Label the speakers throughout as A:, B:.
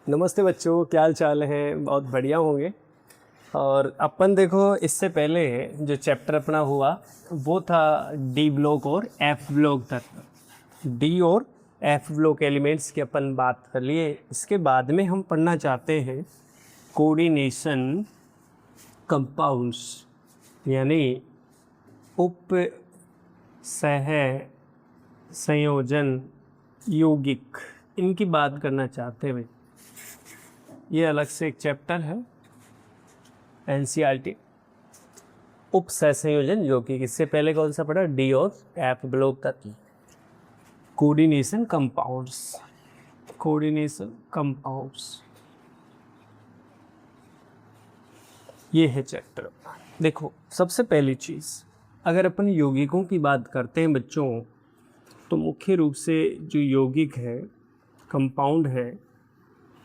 A: नमस्ते बच्चों, क्या हाल चाल है? बहुत बढ़िया होंगे। और अपन देखो, इससे पहले जो चैप्टर अपना हुआ वो था डी ब्लॉक और एफ ब्लॉक तक। डी और एफ ब्लॉक एलिमेंट्स की अपन बात कर लिए। इसके बाद में हम पढ़ना चाहते हैं कोऑर्डिनेशन कंपाउंड्स, यानी उप सह संयोजन यौगिक, इनकी बात करना चाहते हुए ये अलग से एक चैप्टर है एनसीईआरटी उप सहसंयोजन यौगिक। इससे पहले कौन सा पढ़ा? डी और एफ ब्लॉक तत्व, कोऑर्डिनेशन कंपाउंड्स। कोऑर्डिनेशन कंपाउंड्स ये है चैप्टर। देखो, सबसे पहली चीज, अगर अपन यौगिकों की बात करते हैं बच्चों, तो मुख्य रूप से जो यौगिक है, कंपाउंड है,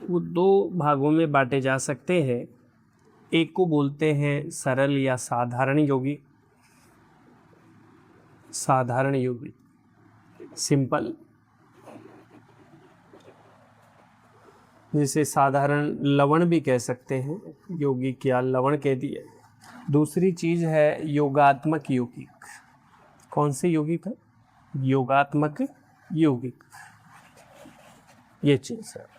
A: वो दो भागों में बांटे जा सकते हैं। एक को बोलते हैं सरल या साधारण यौगिक, साधारण यौगिक, सिंपल, जिसे साधारण लवण भी कह सकते हैं, यौगिक या लवण कह दिए। दूसरी चीज है योगात्मक यौगिक। कौन से यौगिक है? योगात्मक यौगिक, ये चीज है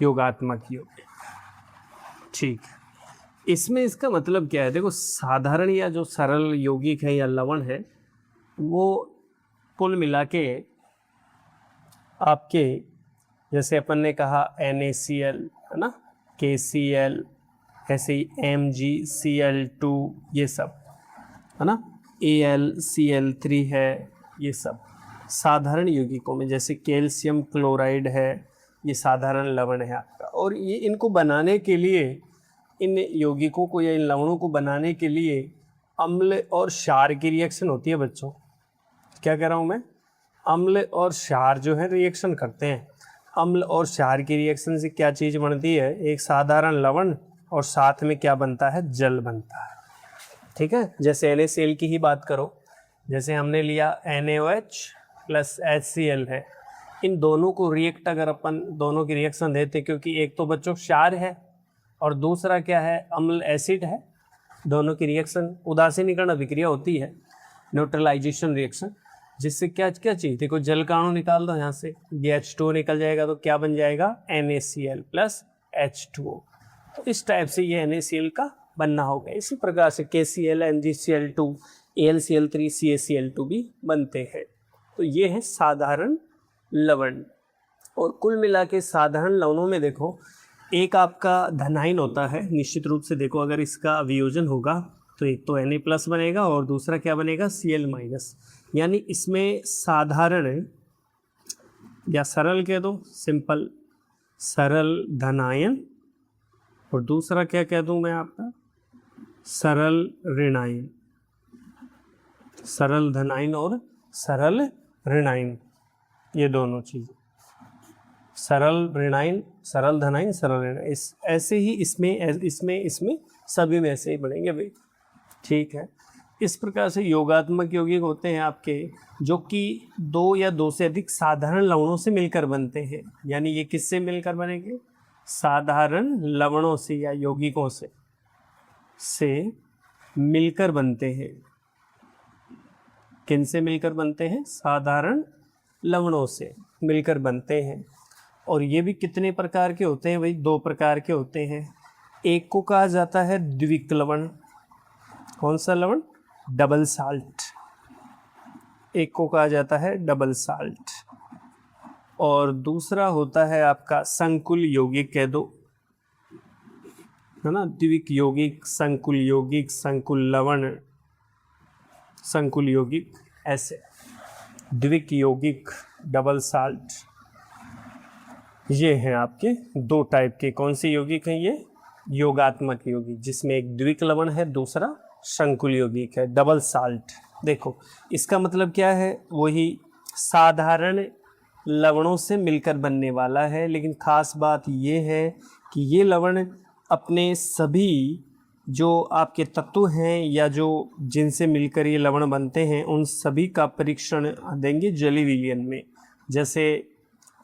A: योगात्मक यौगिक। ठीक, इसमें इसका मतलब क्या है? देखो, साधारण या जो सरल यौगिक है या लवण है, वो कुल मिला के आपके, जैसे अपन ने कहा NaCl है ना, KCl, ऐसे ही MgCl2, ये सब है ना, AlCl3 है, ये सब साधारण यौगिकों में। जैसे कैल्शियम क्लोराइड है, ये साधारण लवण है आपका। और ये इनको बनाने के लिए, इन यौगिकों को या इन लवणों को बनाने के लिए अम्ल और क्षार की रिएक्शन होती है बच्चों। क्या कह रहा हूँ मैं? अम्ल और क्षार जो है रिएक्शन करते हैं। अम्ल और क्षार की रिएक्शन से क्या चीज़ बनती है? एक साधारण लवण, और साथ में क्या बनता है? जल बनता है। ठीक है, जैसे NaCl की ही बात करो, जैसे हमने लिया NaOH प्लस HCl है। इन दोनों को रिएक्ट अगर अपन दोनों की रिएक्शन देते, क्योंकि एक तो बच्चों क्षार है और दूसरा क्या है? अम्ल एसिड है। दोनों की रिएक्शन उदासीनीकरण अभिक्रिया होती है, न्यूट्रलाइजेशन रिएक्शन, जिससे क्या क्या चीज़, देखो जल का अणु निकाल दो यहाँ से, ये H2O निकल जाएगा, तो क्या बन जाएगा? NaCl plus H2O। तो इस टाइप से ये NaCl का बनना होगा। इसी प्रकार से KCl, MgCl2, AlCl3, CaCl2 भी बनते हैं। तो ये है साधारण लवण। और कुल मिला के साधारण लवणों में देखो, एक आपका धनायन होता है निश्चित रूप से। देखो, अगर इसका वियोजन होगा तो एक तो Na प्लस बनेगा और दूसरा क्या बनेगा? Cl minus. यानी इसमें साधारण या सरल कह दो, सिंपल सरल धनायन, और दूसरा क्या कह दूं मैं आपका? सरल ऋणायन। सरल धनायन और सरल ऋणायन, ये दोनों चीज़, सरल ऋणायन, सरल धनायन, सरल ऋणायन, इस ऐसे ही इसमें सभी में ऐसे ही बढ़ेंगे भाई। ठीक है, इस प्रकार से योगात्मक यौगिक होते हैं आपके, जो कि दो या दो से अधिक साधारण लवणों से मिलकर बनते हैं। यानी ये किससे मिलकर बनेंगे? साधारण लवणों से या यौगिकों से मिलकर बनते हैं। किन से मिलकर बनते हैं? साधारण लवणों से मिलकर बनते हैं। और ये भी कितने प्रकार के होते हैं भाई? दो प्रकार के होते हैं। एक को कहा जाता है द्विक लवण। कौन सा लवण? Double salt. एक को कहा जाता है डबल साल्ट। और दूसरा होता है आपका संकुल यौगिक कह दो, है ना, द्विक यौगिक, संकुल यौगिक, संकुल लवण, संकुल यौगिक, ऐसे द्विक यौगिक, डबल साल्ट, ये हैं आपके दो टाइप के। कौन से यौगिक हैं ये? योगात्मक यौगिक, जिसमें एक द्विक लवण है, दूसरा संकुल यौगिक है, डबल साल्ट। देखो, इसका मतलब क्या है? वही साधारण लवणों से मिलकर बनने वाला है। लेकिन खास बात ये है कि ये लवण अपने सभी जो आपके तत्व हैं या जो जिनसे मिलकर ये लवण बनते हैं, उन सभी का परीक्षण देंगे जली विलयन में। जैसे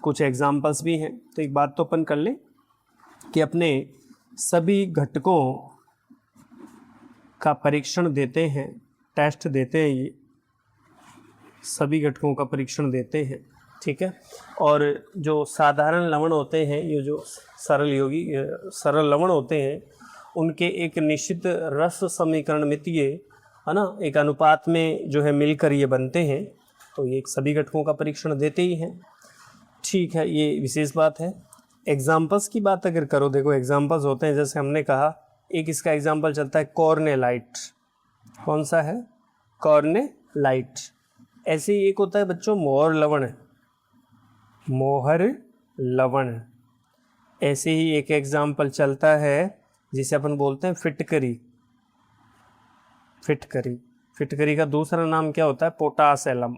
A: कुछ एग्जाम्पल्स भी हैं। तो एक बात तो अपन कर लें कि अपने सभी घटकों का परीक्षण देते हैं, टेस्ट देते हैं, ये सभी घटकों का परीक्षण देते हैं, ठीक है। और जो साधारण लवण होते हैं, ये जो सरल लवण होते हैं, उनके एक निश्चित रस समीकरण मितीय, है ना, एक अनुपात में जो है मिलकर ये बनते हैं। तो ये सभी घटकों का परीक्षण देते ही हैं, ठीक है, ये विशेष बात है। एग्जाम्पल्स की बात अगर करो, देखो एग्जाम्पल्स होते हैं, जैसे हमने कहा एक इसका एग्जाम्पल चलता है कॉर्नेलाइट। कौन सा है? कॉर्नेलाइट। ऐसे ही एक होता है बच्चों मोहर लवण, मोहर लवण। ऐसे ही एक एग्जाम्पल चलता है जिसे अपन बोलते हैं फिटकरी। फिटकरी, फिटकरी का दूसरा नाम क्या होता है? Potash alum.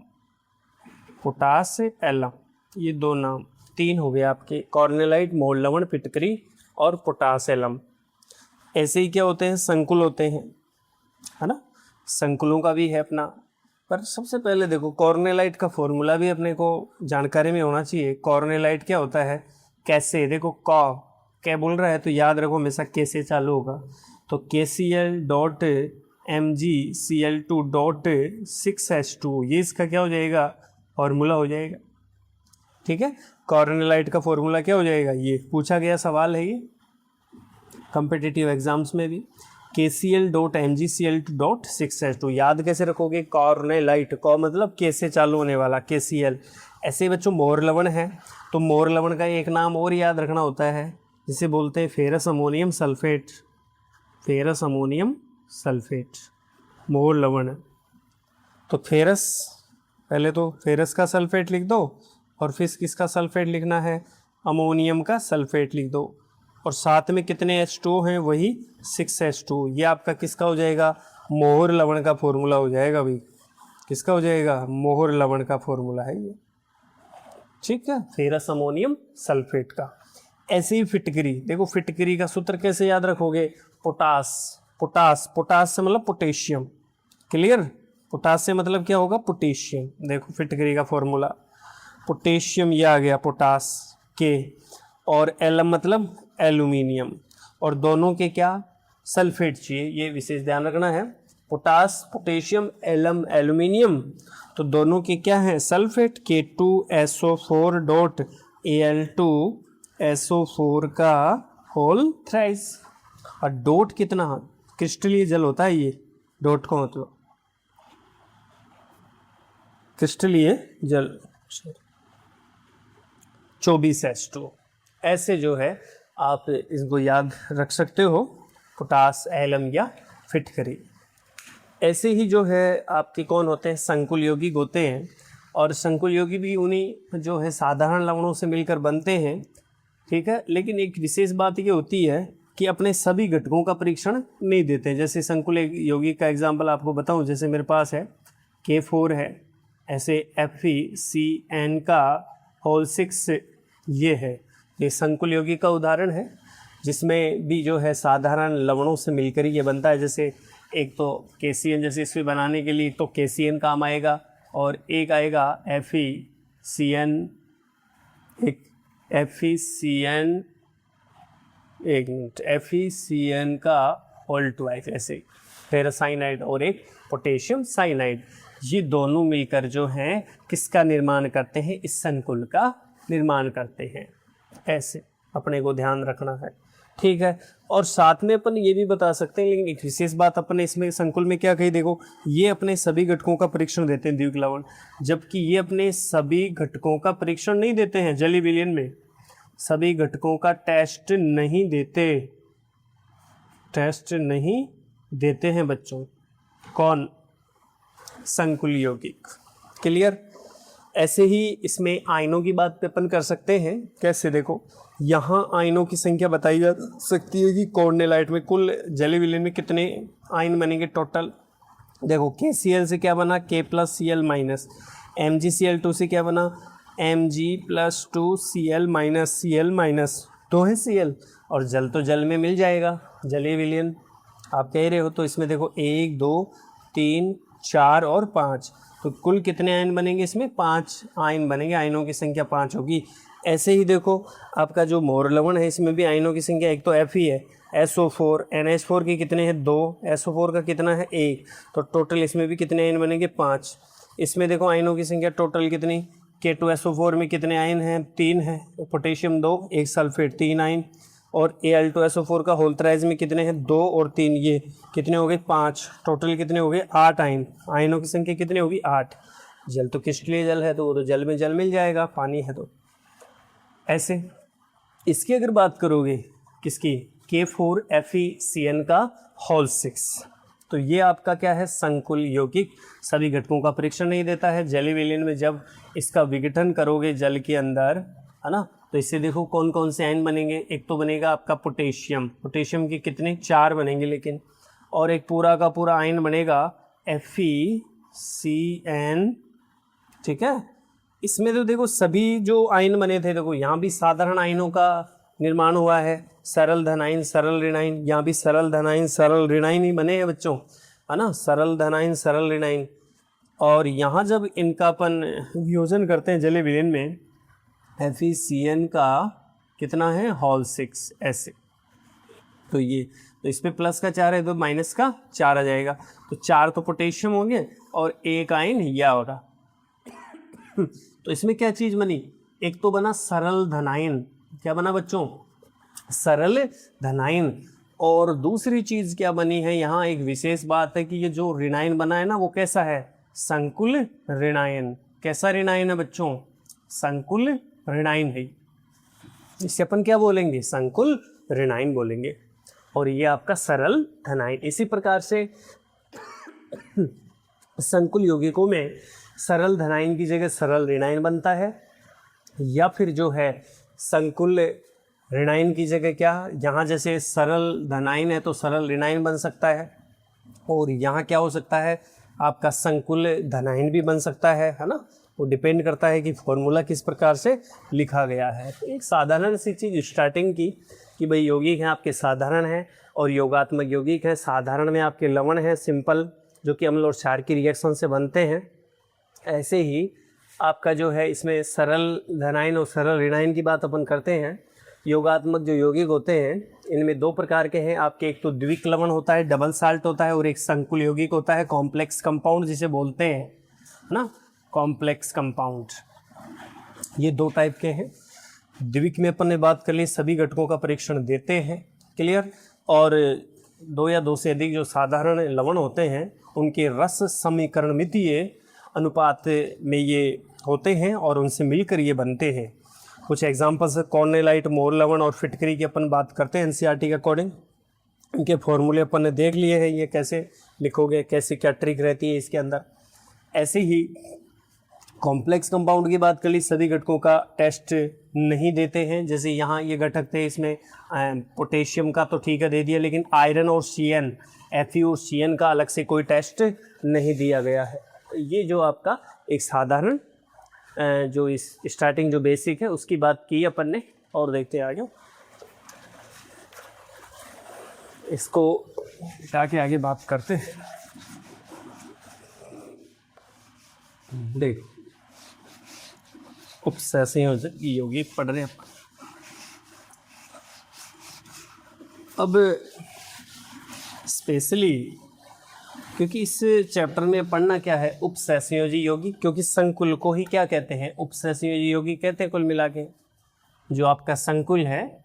A: पोटास एलम, ये दो नाम, तीन हो गए आपके, कॉर्नेलाइट, मोहर लवण, फिटकरी और पोटास एलम। ऐसे ही क्या होते हैं? संकुल होते हैं, है ना, संकुलों का भी है अपना। पर सबसे पहले देखो कॉर्नेलाइट का फॉर्मूला भी अपने को जानकारी में होना चाहिए। कॉर्नेलाइट क्या होता है? कैसे, देखो क्या बोल रहा है तो याद रखो हमेशा कैसे चालू होगा। तो KCl.MgCl2.6H2, ये इसका क्या हो जाएगा? फॉर्मूला हो जाएगा, ठीक है। कॉर्नेलाइट का फॉर्मूला क्या हो जाएगा? ये पूछा गया सवाल है ये कॉम्पिटिटिव एग्जाम्स में भी। KCl.MgCl2.6H2, याद कैसे रखोगे? कॉर्नेलाइट, कॉ मतलब के से चालू होने वाला, KCl। ऐसे ही बच्चों मोहर लवण है, तो मोहर लवण का एक नाम और याद रखना होता है, जिसे बोलते हैं ferrous ammonium sulphate. Ferrous ammonium sulphate मोहर लवण। तो फेरस, पहले तो फेरस का सल्फेट लिख दो, और फिर किसका सल्फेट लिखना है? अमोनियम का सल्फेट लिख दो, और साथ में कितने H2 हैं? वही 6H2। ये आपका किसका हो जाएगा? मोहर लवण का फॉर्मूला हो जाएगा भाई। किसका हो जाएगा? मोहर लवण का फॉर्मूला है ये, ठीक है, फेरस अमोनियम सल्फेट का। ऐसे ही फिटकरी, देखो फिटकरी का सूत्र कैसे याद रखोगे? पोटास। पोटास, पोटास से मतलब पोटेशियम, क्लियर। पोटास से मतलब क्या होगा? पोटेशियम। देखो फिटकरी का फॉर्मूला, पोटेशियम ये आ गया पोटास के, और एलम मतलब एल्यूमिनियम, और दोनों के क्या? सल्फेट चाहिए, ये विशेष ध्यान रखना है। पोटास, पोटेशियम, एलम, एल्यूमिनियम, तो दोनों के क्या हैं? सल्फेट। K2SO4.Al2SO4 का होल थ्राइस। और डॉट कितना? क्रिस्टलीय जल होता है ये, डॉट का मतलब क्रिस्टलीय जल 24H2। ऐसे जो है आप इसको याद रख सकते हो, पोटास, एलम या फिटकरी। ऐसे ही जो है आपके कौन होते हैं? संकुल यौगिक होते हैं, और संकुल यौगिक भी उन्हीं जो है साधारण लवणों से मिलकर बनते हैं, ठीक है। लेकिन एक विशेष बात ये होती है कि अपने सभी घटकों का परीक्षण नहीं देते। जैसे संकुल यौगिक का एग्जाम्पल आपको बताऊं, जैसे मेरे पास है K4 है, ऐसे FeCN का होल 6 ये है, ये संकुल यौगिक का उदाहरण है, जिसमें भी जो है साधारण लवणों से मिलकर ही ये बनता है। जैसे एक तो KCN, जैसे इसमें बनाने के लिए तो KCN काम आएगा, और एक आएगा FeCN, एक FeCN, एक मिनट, FeCN का होल 2, ऐसे फेरसाइनाइड और एक पोटेशियम साइनाइड, ये दोनों मिलकर जो हैं किसका निर्माण करते हैं? इस संकुल का निर्माण करते हैं। ऐसे अपने को ध्यान रखना है, ठीक है। और साथ में अपन ये भी बता सकते हैं, लेकिन एक विशेष बात अपने इसमें संकुल में क्या कही, देखो ये अपने सभी घटकों का परीक्षण देते हैं द्विक लवण, जबकि ये अपने सभी घटकों का परीक्षण नहीं देते हैं। जली विलयन में सभी घटकों का टेस्ट नहीं देते, टेस्ट नहीं देते हैं बच्चों। कौन? संकुल यौगिक, क्लियर। ऐसे ही इसमें आयनों की बात पे अपन कर सकते हैं। कैसे? देखो यहाँ आयनों की संख्या बताई जा सकती है कि कॉर्नेलाइट में कुल जली विलयन में कितने आयन बनेंगे टोटल। देखो KCl से क्या बना? K+Cl-, MgCl2 से क्या बना? Mg+2Cl-, Cl- तो है Cl, और जल तो जल में मिल जाएगा, जलीय विलयन आप कह रहे हो। तो इसमें देखो 1 2 3 4 और 5, तो तो कुल कितने आयन बनेंगे इसमें? 5 आयन बनेंगे, आयनों की संख्या 5 होगी। ऐसे ही देखो आपका जो मोर लवण है इसमें भी आयनों की संख्या एक तो F ही है, SO4, NH4 के कितने हैं? 2, SO4 का कितना है? 1, तो टोटल इसमें भी कितने आयन बनेंगे? 5। इसमें देखो आयनों की संख्या टोटल कितनी? K2SO4 में कितने आयन हैं? 3 हैं, पोटेशियम 2, एक सल्फेट, 3 आयन। और Al2SO4 का होल्थराइज में कितने हैं? 2 और 3, ये कितने हो गए? 5। टोटल कितने हो गए? 8 आयन। आयनों की संख्या कितनी होगी? 8। जल तो किसके लिए जल है, तो वो तो जल में जल मिल जाएगा, पानी है तो। ऐसे इसकी अगर बात करोगे किसकी? K4FeCN का होल 6, तो ये आपका क्या है? संकुल यौगिक, सभी घटकों का परीक्षण नहीं देता है। जलीय विलयन में जब इसका विघटन करोगे जल के अंदर, है ना, तो इससे देखो कौन कौन से आयन बनेंगे। एक तो बनेगा आपका पोटेशियम, पोटेशियम के कितने? 4 बनेंगे लेकिन, और एक पूरा का पूरा आयन बनेगा FeCN, ठीक है। इसमें तो देखो सभी जो आयन बने थे, देखो यहाँ भी साधारण आयनों का निर्माण हुआ है, सरल धनायन, सरल ऋणायन, यहाँ भी सरल धनायन, सरल ऋणायन ही बने हैं बच्चों, है ना, सरल धनायन, सरल ऋणायन। और यहाँ जब इनका अपन वियोजन करते हैं जलीय विलयन में, FeCN का कितना है? होल 6, ऐसे। तो ये तो इस पे प्लस का 4 है तो माइनस का 4 आ जाएगा, तो 4 तो पोटेशियम होंगे और एक आयन यह होगा। तो इसमें क्या चीज बनी? एक तो बना सरल धनायन, क्या बना बच्चों? सरल धनायन। और दूसरी चीज क्या बनी है? यहाँ एक विशेष बात है कि ये जो ऋणायन बना है ना, वो कैसा है? संकुल ऋणायन। कैसा ऋणायन है बच्चों? संकुल ऋणायन है। इसे अपन क्या बोलेंगे? संकुल ऋणायन बोलेंगे। और ये आपका सरल धनायन। इसी प्रकार से संकुल यौगिकों में सरल धनायन की जगह सरल ऋणायन बनता है, या फिर जो है संकुल ऋणायन की जगह क्या, यहाँ जैसे सरल धनायन है तो सरल ऋणायन बन सकता है, और यहाँ क्या हो सकता है? आपका संकुल धनायन भी बन सकता है ना। वो डिपेंड करता है कि फॉर्मूला किस प्रकार से लिखा गया है। तो एक साधारण सी चीज़ स्टार्टिंग की कि भाई यौगिक हैं आपके साधारण हैं और योगात्मक यौगिक हैं। साधारण में आपके लवण हैं सिंपल, जो कि अम्ल और क्षार की रिएक्शन से बनते हैं। ऐसे ही आपका जो है इसमें सरल धनायन और सरल ऋणायन की बात अपन करते हैं। योगात्मक जो यौगिक होते हैं इनमें 2 प्रकार के हैं आपके, एक तो द्विक लवण होता है, डबल साल्ट होता है, और एक संकुल यौगिक होता है, कॉम्प्लेक्स कंपाउंड जिसे बोलते हैं ना, कॉम्प्लेक्स कंपाउंड। ये 2 टाइप के हैं। द्विक में अपन ने बात कर ली, सभी घटकों का परीक्षण देते हैं, क्लियर। और 2 या 2 से अधिक जो साधारण लवण होते हैं उनके रस समीकरणमितीय अनुपात में ये होते हैं और उनसे मिलकर ये बनते हैं। कुछ एग्जांपल्स है, कॉर्नेलाइट, मोर लवण और फिटकरी की अपन बात करते हैं एनसीईआरटी के अकॉर्डिंग। इनके फॉर्मूले अपन ने देख लिए हैं, ये कैसे लिखोगे, कैसे क्या ट्रिक रहती है इसके अंदर। ऐसे ही कॉम्प्लेक्स कंपाउंड की बात कर ली, सभी घटकों का टेस्ट नहीं देते हैं। जैसे यहाँ ये घटक थे, इसमें पोटेशियम का तो ठीक है दे दिया, लेकिन आयरन और CN, Fe और CN का अलग से कोई टेस्ट नहीं दिया गया है। ये जो आपका एक साधारण जो इस स्टार्टिंग जो बेसिक है उसकी बात की अपन ने, और देखते आगे इसको जाके आगे बात करते हैं। देख उपसंयोजक यौगिक पढ़ रहे हैं अब स्पेशली, क्योंकि इस चैप्टर में पढ़ना क्या है? उपसंयोजी यौगिक, क्योंकि संकुल को ही क्या कहते हैं? उपसंयोजी यौगिक कहते हैं। कुल मिला के जो आपका संकुल है,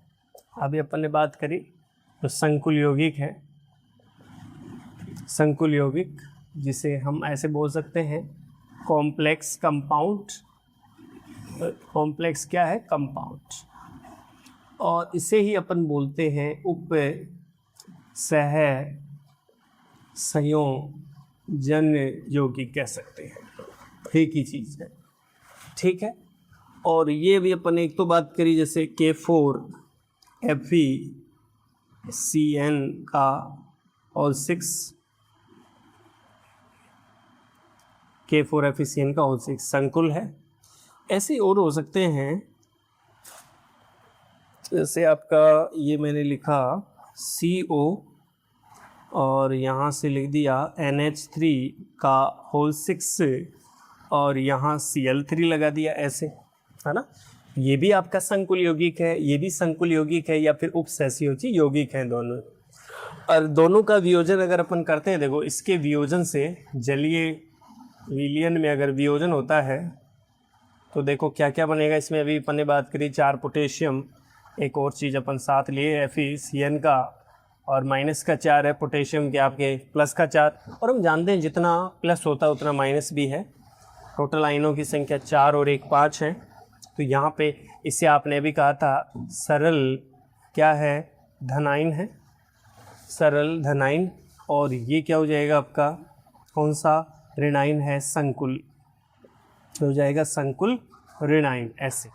A: अभी अपन ने बात करी, तो संकुल यौगिक है। संकुल यौगिक जिसे हम ऐसे बोल सकते हैं कॉम्प्लेक्स कंपाउंड। कॉम्प्लेक्स क्या है? कंपाउंड। और इसे ही अपन बोलते हैं उप सह संयोजन यौगिक कह सकते हैं, एक ही चीज़ है, ठीक है। और ये भी अपन एक तो बात करी जैसे K4FeCN का और 6, K4FeCN का और 6 संकुल है। ऐसे और हो सकते हैं, जैसे आपका ये मैंने लिखा CO और यहाँ से लिख दिया NH3 का होल 6 और यहाँ Cl3 लगा दिया ऐसे, है ना। ये भी आपका संकुल यौगिक है, ये भी संकुल यौगिक है या फिर उपसहसयोजी यौगिक हैं दोनों। और दोनों का वियोजन अगर अपन करते हैं, देखो इसके वियोजन से जलीय विलयन में अगर वियोजन होता है तो देखो क्या क्या बनेगा इसमें। अभी अपन ने बात करी 4 पोटेशियम, एक और चीज़ अपन साथ लिए FeCN का, और -4 है पोटेशियम के आपके, +4। और हम जानते हैं जितना प्लस होता है उतना माइनस भी है। टोटल आयनों की संख्या 4 और 1 5 है। तो यहाँ पे इसे आपने भी कहा था सरल क्या है, धनायन है, सरल धनायन। और ये क्या हो जाएगा आपका, कौन सा ऋणायन है, संकुल हो जाएगा, संकुल ऋणायन। ऐसे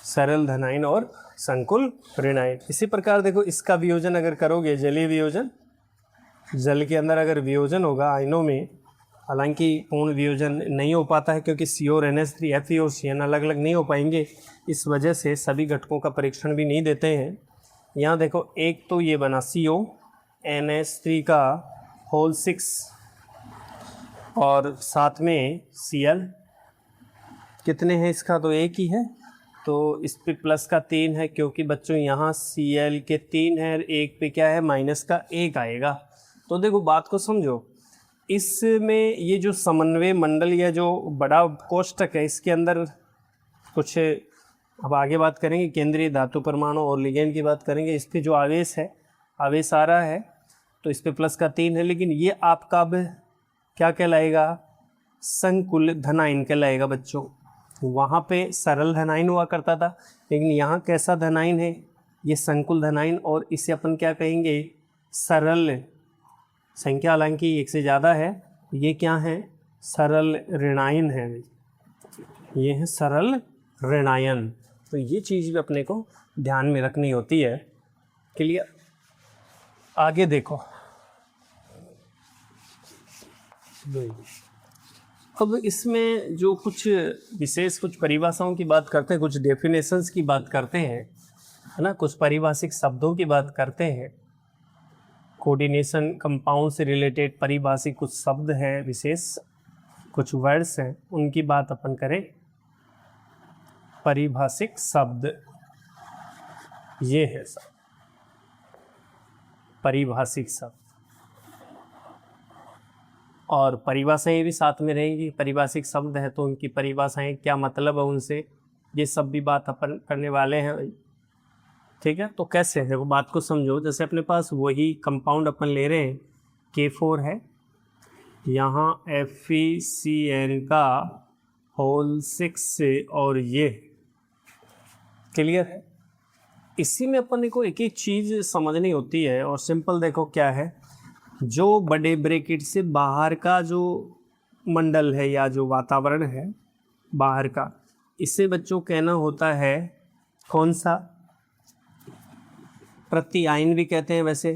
A: सरल धनायन और संकुल ऋणायन। इसी प्रकार देखो इसका वियोजन अगर करोगे, जलीय वियोजन, जल के अंदर अगर वियोजन होगा आयनों में, हालांकि पूर्ण वियोजन नहीं हो पाता है क्योंकि CO और NH3 Fe और CN अलग अलग नहीं हो पाएंगे, इस वजह से सभी घटकों का परीक्षण भी नहीं देते हैं। यहाँ देखो एक तो ये बना CO NH3 का होल 6 और साथ में Cl कितने हैं इसका, तो एक ही है, तो इस पे प्लस का 3 है क्योंकि बच्चों यहाँ Cl के 3 है, एक पे क्या है माइनस का 1 आएगा। तो देखो बात को समझो, इसमें ये जो समन्वय मंडल या जो बड़ा कोष्टक है इसके अंदर कुछ, अब आगे बात करेंगे केंद्रीय धातु परमाणु और लिगेंड की बात करेंगे। इस पे जो आवेश है, आवेश आ रहा है तो इस पे प्लस का 3 है, लेकिन ये आपका अब क्या कहलाएगा, संकुल धनायन कहलाएगा बच्चों। वहाँ पे सरल धनायन हुआ करता था, लेकिन यहाँ कैसा धनायन है, ये संकुल धनायन। और इसे अपन क्या कहेंगे, सरल, संख्या हालांकि 1 से ज़्यादा है, ये क्या है, सरल ऋणायन है, ये है सरल ऋणायन। तो ये चीज़ भी अपने को ध्यान में रखनी होती है। क्लियर। आगे देखो, अब इसमें जो कुछ विशेष कुछ परिभाषाओं की बात करते हैं, कुछ डेफिनेशंस की बात करते हैं, है ना, कुछ पारिभाषिक शब्दों की बात करते हैं। कोऑर्डिनेशन कंपाउंड से रिलेटेड परिभाषिक कुछ शब्द हैं, विशेष कुछ वर्ड्स हैं, उनकी बात अपन करें। परिभाषिक शब्द ये है सब, परिभाषिक शब्द, और परिभाषाएं भी साथ में रहेंगी। परिभाषिक शब्द है तो उनकी परिभाषाएं क्या मतलब है उनसे, ये सब भी बात अपन करने वाले हैं। ठीक है, तो कैसे है वो बात को समझो। जैसे अपने पास वही कंपाउंड अपन ले रहे हैं, K4 है, यहाँ FeCN का होल 6 से, और ये क्लियर है। इसी में अपन को एक एक चीज़ समझनी होती है, और सिंपल देखो क्या है, जो बड़े ब्रैकेट से बाहर का जो मंडल है या जो वातावरण है बाहर का, इसे बच्चों कहना होता है कौन सा, प्रति आयन भी कहते हैं। वैसे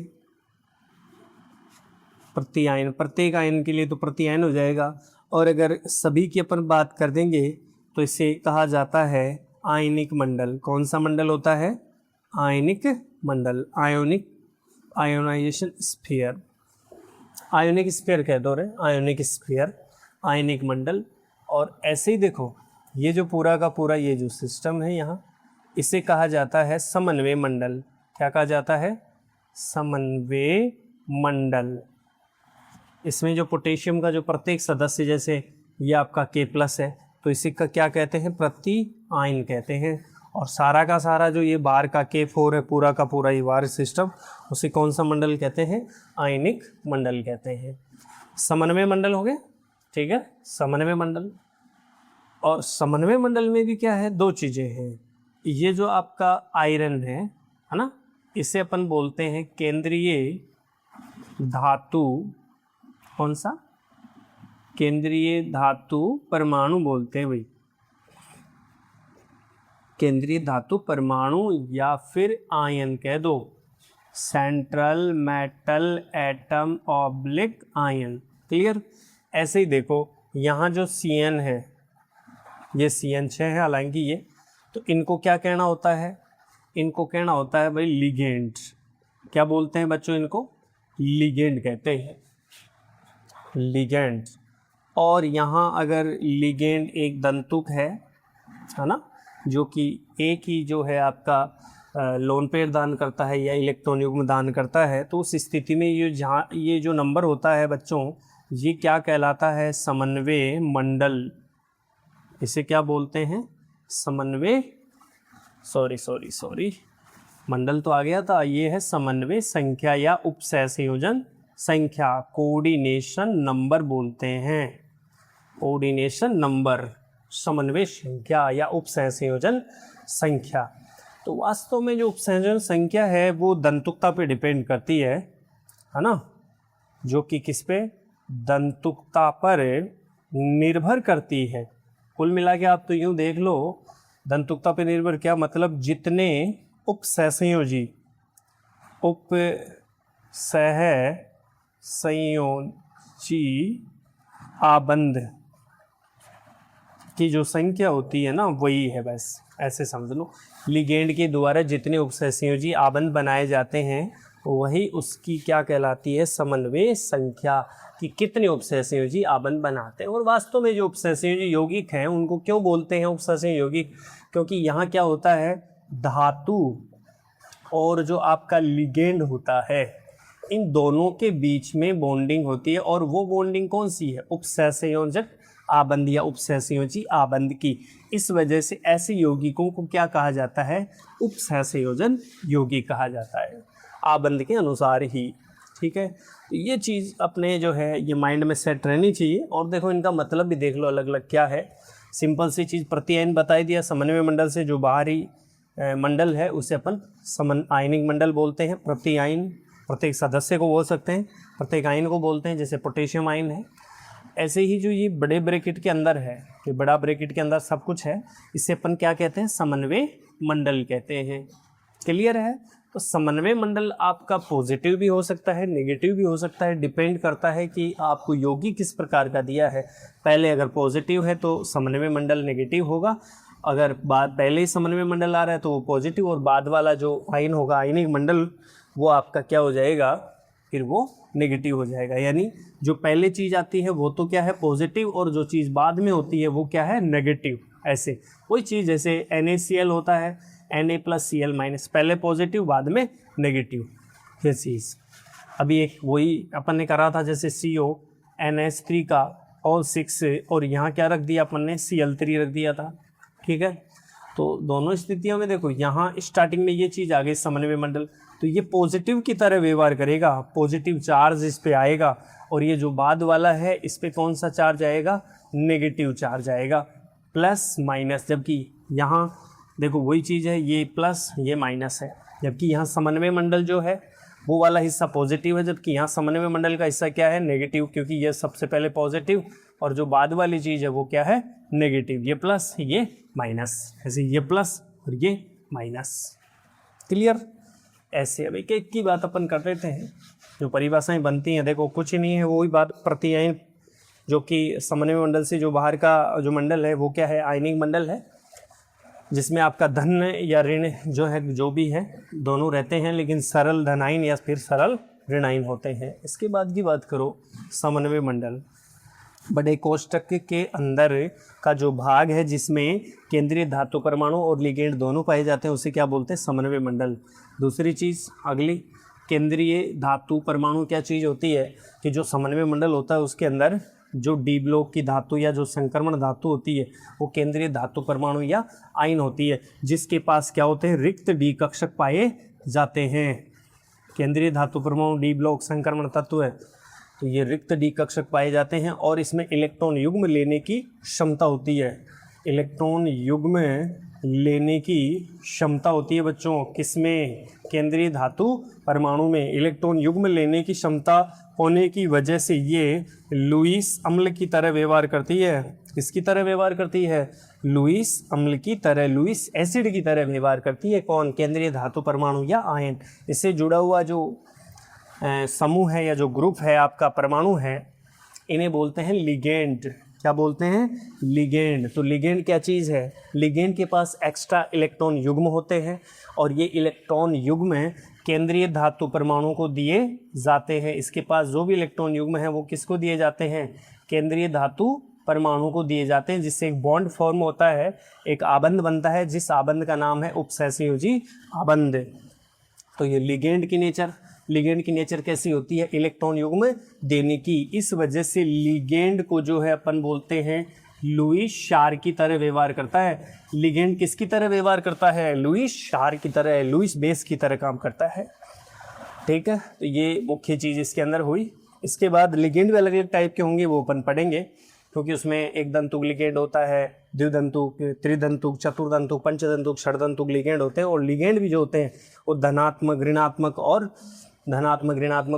A: प्रति आयन, प्रत्येक आयन के लिए तो प्रति आयन हो जाएगा, और अगर सभी की अपन बात कर देंगे तो इसे कहा जाता है आयनिक मंडल। कौन सा मंडल होता है, आयनिक मंडल, ionic, ionization sphere, ionic sphere कह दो रे, आयोनिक स्फीयर, आयनिक मंडल। और ऐसे ही देखो ये जो पूरा का पूरा ये जो सिस्टम है यहाँ, इसे कहा जाता है समन्वय मंडल। क्या कहा जाता है, समन्वय मंडल। इसमें जो पोटेशियम का जो प्रत्येक सदस्य, जैसे ये आपका K+ है, तो इसी का क्या कहते हैं, प्रति आयन कहते हैं। और सारा का सारा जो ये बार का K4 है, पूरा का पूरा ये बार सिस्टम, उसे कौन सा मंडल कहते हैं, आयनिक मंडल कहते हैं। समन्वय मंडल हो गए, ठीक है, समन्वय मंडल। और समन्वय मंडल में भी क्या है, 2 चीज़ें हैं। ये जो आपका आयरन है ना, इसे अपन बोलते हैं केंद्रीय धातु, कौन सा, केंद्रीय धातु परमाणु बोलते हैं भाई, केंद्रीय धातु परमाणु या फिर आयन कह दो, central metal atom oblique ion. Clear. ऐसे ही देखो यहाँ जो CN है, ये CN6 है हालांकि ये, तो इनको क्या कहना होता है, इनको कहना होता है भाई लिगेंड। क्या बोलते हैं बच्चों, इनको लिगेंड कहते हैं, लिगेंड। और यहाँ अगर लिगेंड एक दंतुक है ना, जो कि एक ही जो है आपका लोन पेयर दान करता है या इलेक्ट्रॉन युग्म दान करता है, तो उस स्थिति में ये जो नंबर होता है बच्चों, ये क्या कहलाता है? समन्वय मंडल। इसे क्या बोलते हैं? समन्वय, सॉरी मंडल तो आ गया था, ये है समन्वय संख्या या उपसहसंयोजन संख्या, कोऑर्डिनेशन नंबर बोलते हैं। कोऑर्डिनेशन नंबर, समन्वय संख्या या उपसहसंयोजन संख्या। तो वास्तव में जो उपसंयोजन संख्या है वो दंतुकता पे डिपेंड करती है ना, जो कि किस पे? दंतुकता पर निर्भर करती है। कुल मिला के आप तो यूँ देख लो, दंतुकता पे निर्भर क्या मतलब? जितने उपसहसंयोजी आबंध की जो संख्या होती है ना, वही है, बस ऐसे समझ लो। लिगेंड के द्वारा जितने उपसहसंयोजी आबंध बनाए जाते हैं वही उसकी क्या कहलाती है? समन्वय संख्या, कि कितने उपसहसंयोजी आबंध बनाते हैं। और वास्तव में जो उपसहसंयोजी यौगिक हैं उनको क्यों बोलते हैं उपसहसंयोजी यौगिक? क्योंकि यहाँ क्या होता है, धातु और जो आपका लिगेंड होता है, इन दोनों के बीच में बॉन्डिंग होती है। और वो बॉन्डिंग कौन सी है? उपसहसंयोजक आबंध या उपसहसंयोजी आबंध की। इस वजह से ऐसे यौगिकों को क्या कहा जाता है? उपसहसंयोजन यौगिक कहा जाता है, आबंध के अनुसार ही। ठीक है, तो ये चीज़ अपने जो है ये माइंड में सेट रहनी चाहिए। और देखो इनका मतलब भी देख लो अलग अलग क्या है। सिंपल सी चीज़, प्रति बता दिया। समन्वय मंडल से जो बाहरी मंडल है उसे अपन आयनिक मंडल बोलते हैं। प्रति आयन प्रत्येक सदस्य को बोल सकते हैं, प्रत्येक आयन को बोलते हैं, जैसे पोटेशियम आयन है। ऐसे ही जो ये बड़े ब्रैकेट के अंदर है, कि बड़ा ब्रैकेट के अंदर सब कुछ है, इसे अपन क्या कहते हैं? समन्वय मंडल कहते हैं। क्लियर है? तो समन्वय मंडल आपका पॉजिटिव भी हो सकता है, नेगेटिव भी हो सकता है, डिपेंड करता है कि आपको यौगिक किस प्रकार का दिया है। पहले अगर पॉजिटिव है तो समन्वय मंडल नेगेटिव होगा, अगर पहले ही समन्वय मंडल आ रहा है तो वो पॉजिटिव, और बाद वाला जो आयन होगा, आयनिक मंडल, वो आपका क्या हो जाएगा? फिर वो नेगेटिव हो जाएगा। यानी जो पहले चीज़ आती है वो तो क्या है? पॉजिटिव, और जो चीज़ बाद में होती है वो क्या है? नेगेटिव। ऐसे कोई चीज़ जैसे NaCl होता है, Na+Cl-, पहले पॉजिटिव बाद में नेगेटिव। ये चीज़ अभी एक वही अपन ने करा था, जैसे CO NH3 का और 6, और यहाँ क्या रख दिया अपन ने? Cl3 रख दिया था। ठीक है, तो दोनों स्थितियों में देखो, यहाँ स्टार्टिंग में ये चीज़ आ गई समन्वय मंडल, तो ये पॉजिटिव की तरह व्यवहार करेगा, पॉजिटिव चार्ज इस पे आएगा। और ये जो बाद वाला है इस पे कौन सा चार्ज आएगा? नेगेटिव चार्ज आएगा, प्लस माइनस। जबकि यहाँ देखो वही चीज़ है, ये प्लस ये माइनस है। जबकि यहाँ समन्वय मंडल जो है वो वाला हिस्सा पॉजिटिव है, जबकि यहाँ समन्वय मंडल का हिस्सा क्या है? नेगेटिव, क्योंकि ये सबसे पहले पॉजिटिव और जो बाद वाली चीज़ है वो क्या है? नेगेटिव। ये प्लस ये माइनस, ऐसे ये प्लस और ये माइनस। क्लियर? ऐसे अब एक एक की बात अपन कर लेते हैं, जो परिभाषाएं बनती हैं। देखो कुछ ही नहीं है, वही बात प्रति आयन, जो कि समन्वय मंडल से जो बाहर का जो मंडल है वो क्या है? आयनिक मंडल है, जिसमें आपका धन या ऋण जो है, जो भी है, दोनों रहते हैं, लेकिन सरल धनायन या फिर सरल ऋणायन होते हैं। इसके बाद की बात करो, समन्वय मंडल बड़े कोष्टक के अंदर का जो भाग है जिसमें केंद्रीय धातु परमाणु और लिगेंड दोनों पाए जाते हैं, उसे क्या बोलते हैं? समन्वय मंडल। दूसरी चीज़ अगली, केंद्रीय धातु परमाणु क्या चीज़ होती है? कि जो समन्वय मंडल होता है उसके अंदर जो डी ब्लॉक की धातु या जो संक्रमण धातु होती है वो केंद्रीय धातु परमाणु या आयन होती है, जिसके पास क्या होते हैं? रिक्त डी कक्षक पाए जाते हैं। केंद्रीय धातु परमाणु डी ब्लॉक संक्रमण तत्व है, तो ये रिक्त डी कक्षक पाए जाते हैं, और इसमें इलेक्ट्रॉन युग्म लेने की क्षमता होती है। इलेक्ट्रॉन युग्म लेने की क्षमता होती है बच्चों, किसमें? केंद्रीय धातु परमाणु में इलेक्ट्रॉन युग्म लेने की क्षमता होने की वजह से ये लुईस अम्ल की तरह व्यवहार करती है। किसकी तरह व्यवहार करती है? लुईस अम्ल की तरह, लुईस एसिड की तरह व्यवहार करती है। कौन? केंद्रीय धातु परमाणु या आयन। इससे जुड़ा हुआ जो समूह है या जो ग्रुप है आपका, परमाणु है, इन्हें बोलते हैं लिगेंड। क्या बोलते हैं? लिगेंड। तो लिगेंड क्या चीज़ है? लिगेंड के पास एक्स्ट्रा इलेक्ट्रॉन युग्म होते हैं, और ये इलेक्ट्रॉन युग्म केंद्रीय धातु परमाणु को दिए जाते हैं। इसके पास जो भी इलेक्ट्रॉन युग्म है वो किसको दिए जाते हैं, केंद्रीय धातु परमाणु को दिए जाते हैं, जिससे एक बॉन्ड फॉर्म होता है, एक आबंध बनता है, जिस आबंध का नाम है उपसहसंयोजी आबंध। तो ये लिगेंड की नेचर कैसी होती है, इलेक्ट्रॉन युग्म देने की। इस वजह से लिगेंड को जो है अपन बोलते हैं लुईस क्षार की तरह व्यवहार करता है। लिगेंड किसकी तरह व्यवहार करता है, लुईस क्षार की तरह, लुईस बेस की तरह काम करता है। ठीक है, तो ये मुख्य चीज़ इसके अंदर हुई। इसके बाद लिगेंड भी अलग अलग टाइप के होंगे, वो अपन पढ़ेंगे, क्योंकि उसमें एक दंतुक लिगेंड होता है, द्विदंतुक, त्रिदंतुक, चतुर्दंतुक, पंचदंतुक, षड्दंतुक लिगेंड होते हैं। और लिगेंड भी जो होते हैं वो धनात्मक, ऋणात्मक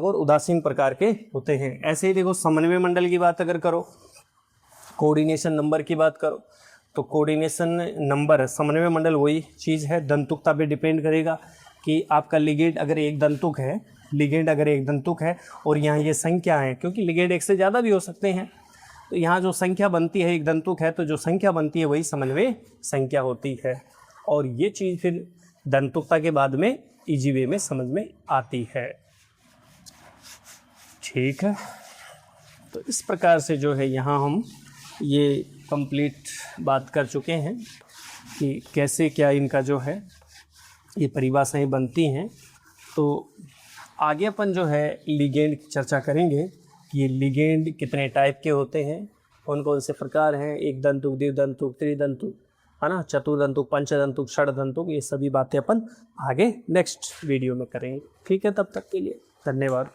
A: और उदासीन प्रकार के होते हैं। ऐसे ही देखो, समन्वय मंडल की बात अगर करो, कोऑर्डिनेशन नंबर की बात करो, तो कोऑर्डिनेशन नंबर, समन्वय मंडल वही चीज़ है, दंतुकता पे डिपेंड करेगा कि आपका लिगेंड अगर एक दंतुक है और यहाँ ये संख्या है, क्योंकि लिगेंड एक से ज़्यादा भी हो सकते हैं, तो यहाँ जो संख्या बनती है, एक दंतुक है तो जो संख्या बनती है वही समन्वय संख्या होती है। और ये चीज़ फिर दंतुकता के बाद में इजी वे में समझ में आती है। ठीक है, तो इस प्रकार से जो है यहाँ हम ये कंप्लीट बात कर चुके हैं कि कैसे क्या इनका जो है ये परिभाषाएँ बनती हैं। तो आगे अपन जो है लिगेंड की चर्चा करेंगे कि ये लिगेंड कितने टाइप के होते हैं, कौन कौन से प्रकार हैं, एक दंतुक, द्विदंतुक, त्रिदंतुक, है ना, चतुर्दंतुक, पंचदंतुक, षड्दंतुक, ये सभी बातें अपन आगे नेक्स्ट वीडियो में करेंगे। ठीक है, तब तक के लिए धन्यवाद।